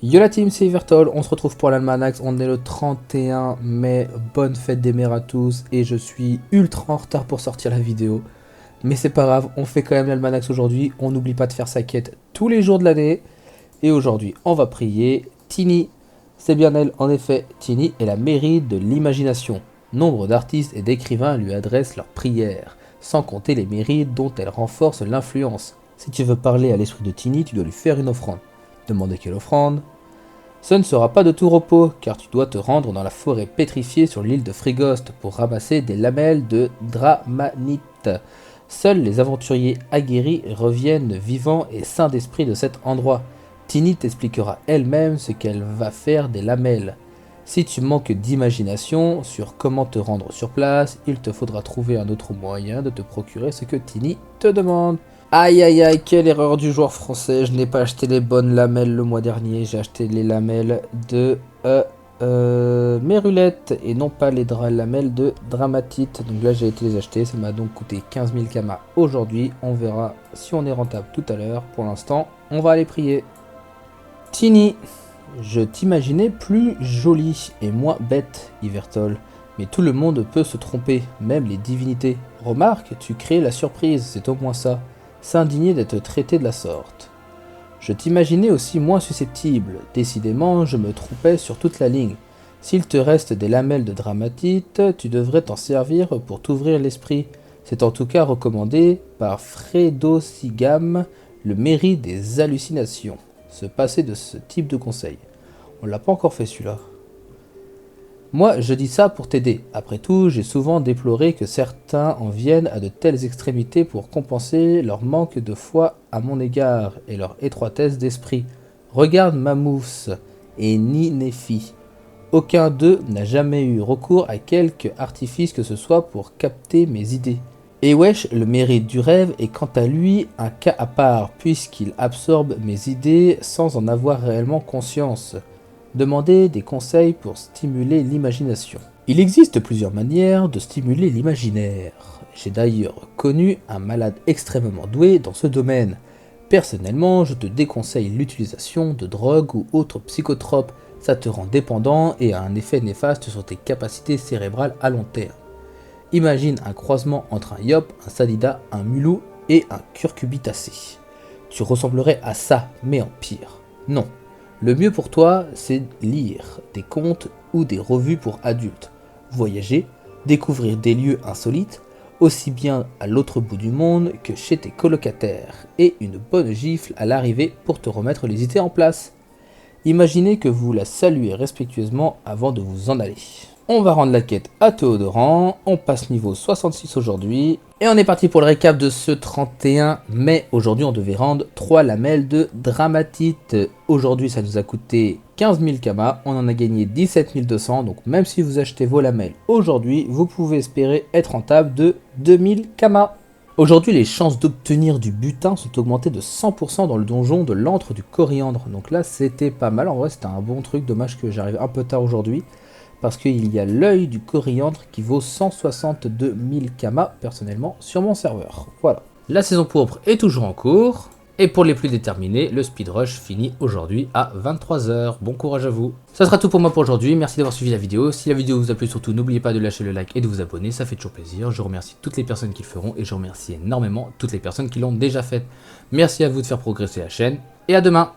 Yo la team, c'est Evertol, on se retrouve pour l'Almanax, on est le 31 mai, bonne fête des mères à tous, et je suis ultra en retard pour sortir la vidéo. Mais c'est pas grave, on fait quand même l'Almanax aujourd'hui, on n'oublie pas de faire sa quête tous les jours de l'année. Et aujourd'hui, on va prier Tini. C'est bien elle, en effet, Tini est la mairie de l'imagination. Nombre d'artistes et d'écrivains lui adressent leurs prières, sans compter les mérites dont elle renforce l'influence. Si tu veux parler à l'esprit de Tini, tu dois lui faire une offrande. Demandez quelle offrande. Ce ne sera pas de tout repos, car tu dois te rendre dans la forêt pétrifiée sur l'île de Frigost pour ramasser des lamelles de dramanite. Seuls les aventuriers aguerris reviennent vivants et sains d'esprit de cet endroit. Tini t'expliquera elle-même ce qu'elle va faire des lamelles. Si tu manques d'imagination sur comment te rendre sur place, il te faudra trouver un autre moyen de te procurer ce que Tini te demande. Aïe aïe aïe, quelle erreur du joueur français, je n'ai pas acheté les bonnes lamelles le mois dernier, j'ai acheté les lamelles de Mérulette et non pas les lamelles de Dramatite. Donc là j'ai été les acheter, ça m'a donc coûté 15 000 kamas aujourd'hui, on verra si on est rentable tout à l'heure. Pour l'instant, on va aller prier. Tini, je t'imaginais plus jolie et moins bête, Yvertol. Mais tout le monde peut se tromper, même les divinités. Remarque, tu crées la surprise, c'est au moins ça. S'indigner d'être traité de la sorte. Je t'imaginais aussi moins susceptible. Décidément, je me trompais sur toute la ligne. S'il te reste des lamelles de dramatite, tu devrais t'en servir pour t'ouvrir l'esprit. C'est en tout cas recommandé par Frédosigam, le mérite des hallucinations. Se passer de ce type de conseil. On l'a pas encore fait celui-là. Moi, je dis ça pour t'aider. Après tout, j'ai souvent déploré que certains en viennent à de telles extrémités pour compenser leur manque de foi à mon égard et leur étroitesse d'esprit. Regarde Mamousse et Ninéfi. Aucun d'eux n'a jamais eu recours à quelque artifice que ce soit pour capter mes idées. Et wesh, le mérite du rêve est quant à lui un cas à part, puisqu'il absorbe mes idées sans en avoir réellement conscience. Demandez des conseils pour stimuler l'imagination. Il existe plusieurs manières de stimuler l'imaginaire. J'ai d'ailleurs connu un malade extrêmement doué dans ce domaine. Personnellement, je te déconseille l'utilisation de drogues ou autres psychotropes. Ça te rend dépendant et a un effet néfaste sur tes capacités cérébrales à long terme. Imagine un croisement entre un yop, un salida, un mulou et un curcubitacé. Tu ressemblerais à ça, mais en pire. Non. Le mieux pour toi, c'est lire des contes ou des revues pour adultes, voyager, découvrir des lieux insolites, aussi bien à l'autre bout du monde que chez tes colocataires, et une bonne gifle à l'arrivée pour te remettre les idées en place. Imaginez que vous la saluez respectueusement avant de vous en aller. On va rendre la quête à Théodoran, on passe niveau 66 aujourd'hui, et on est parti pour le récap de ce 31 mai. Aujourd'hui on devait rendre 3 lamelles de dramatite. Aujourd'hui ça nous a coûté 15 000 kamas, on en a gagné 17 200, donc même si vous achetez vos lamelles aujourd'hui, vous pouvez espérer être rentable de 2000 kamas. Aujourd'hui, les chances d'obtenir du butin sont augmentées de 100% dans le donjon de l'antre du coriandre. Donc là, c'était pas mal. En vrai, c'était un bon truc. Dommage que j'arrive un peu tard aujourd'hui. Parce qu'il y a l'œil du coriandre qui vaut 162 000 kamas, personnellement, sur mon serveur. Voilà. La saison pourpre est toujours en cours. Et pour les plus déterminés, le speed rush finit aujourd'hui à 23 h. Bon courage à vous. Ça sera tout pour moi pour aujourd'hui. Merci d'avoir suivi la vidéo. Si la vidéo vous a plu, surtout n'oubliez pas de lâcher le like et de vous abonner. Ça fait toujours plaisir. Je remercie toutes les personnes qui le feront et je remercie énormément toutes les personnes qui l'ont déjà fait. Merci à vous de faire progresser la chaîne et à demain.